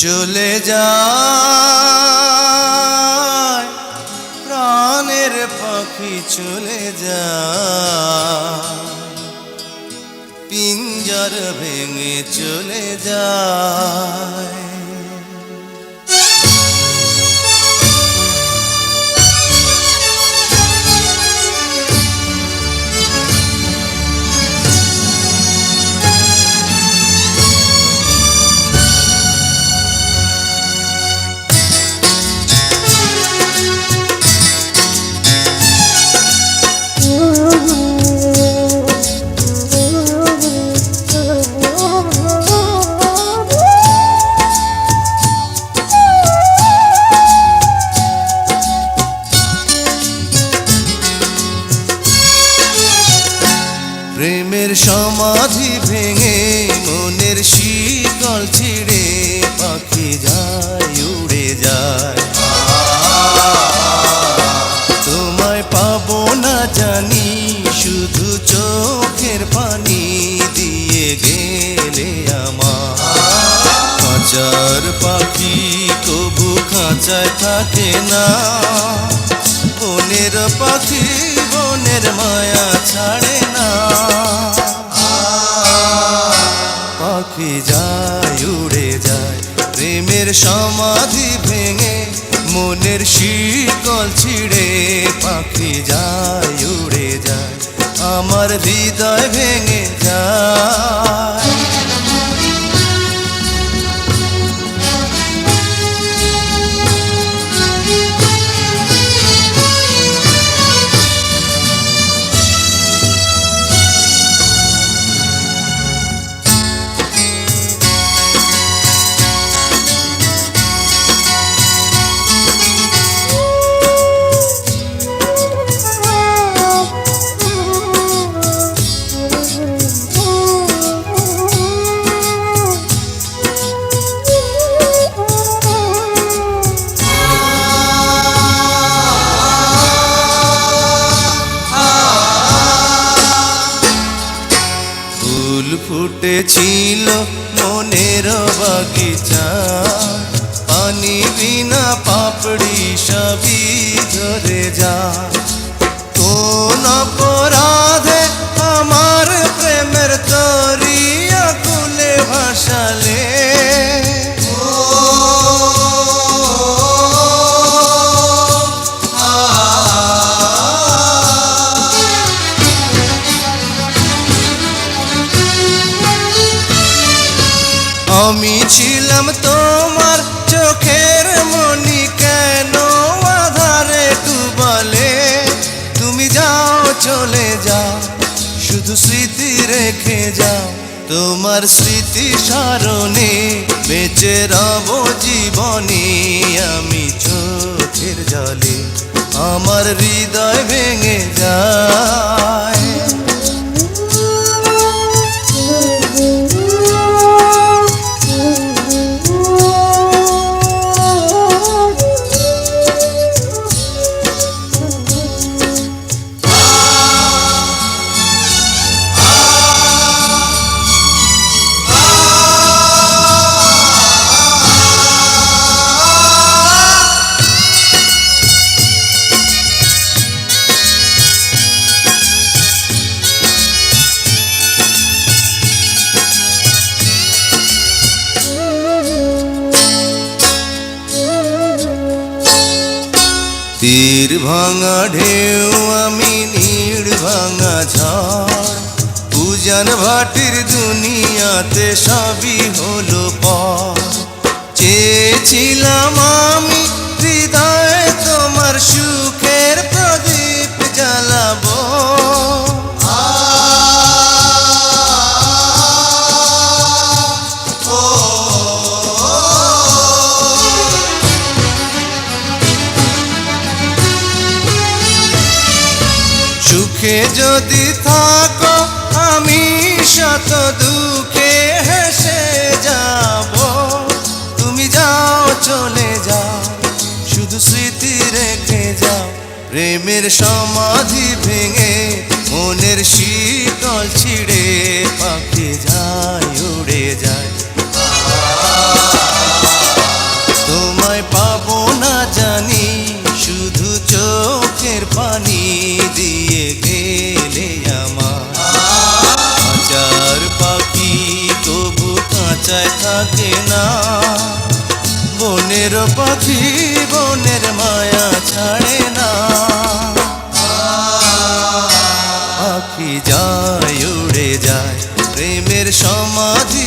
চলে যায় প্রাণের পাখি চলে যায়, পিঞ্জর ভেঙে চলে যায়। প্রেমের সমাধি ভেঙে মনের শিকল ছিঁড়ে পাখি যায় উড়ে যায়। তোমায় পাবো না জানি শুধু চোখের পানি দিয়ে গেলে আমার। খাঁচার পাখি কবু খাঁচায় থাকে না, বনের পাখি বনের মায়া ছাড়ে না। পাখি যায় উড়ে যায় প্রেমের সমাধি ভেঙে মনের শিকল ছিঁড়ে পাখি যায় উড়ে যায়, আমার হৃদয় ভেঙে যায়। ফুটেছিল মনের বাগিচা, পানি বিনা পাপড়ি সবই ধরে যায়। কোন অপরাধে আমার প্রেমের তরিয়া কুলে ভাসালে, আমি ছিলাম তোমার চোখের মনি, কেন আধারে ডুবালে? তুমি যাও চলে যাও শুধু স্মৃতি রেখে যাও, তোমার স্মৃতি স্মরণে বেঁচে রব জীবনে। আমি চোখের জলে আমার হৃদয় ভেঙে যায়। তীর ভাঙা ঢেউ আমি নীড় ভাঙা ঝড়, উজান ভাটির দুনিয়াতে সবই হলো পর। চেয়েছিলাম আমি হৃদয়ে তোমার সুখের প্রদীপ জ্বালাবো, সুখে যদি থাকো আমি শত দুঃখে হেসে যাব। তুমি যাও চলে যাও শুধু স্মৃতি রেখে যাও, প্রেমের সমাধি ভেঙে মনের শীতল ছিঁড়ে পাখি যায় উড়ে যায়। চোখের পানি দিয়ে গেলে আমার কাঁচার পাখি তবু কাঁচায় থাকে না বনের পাখি বনের মায়া ছাড়ে না পাখি যায় উড়ে যায় প্রেমের সমাধি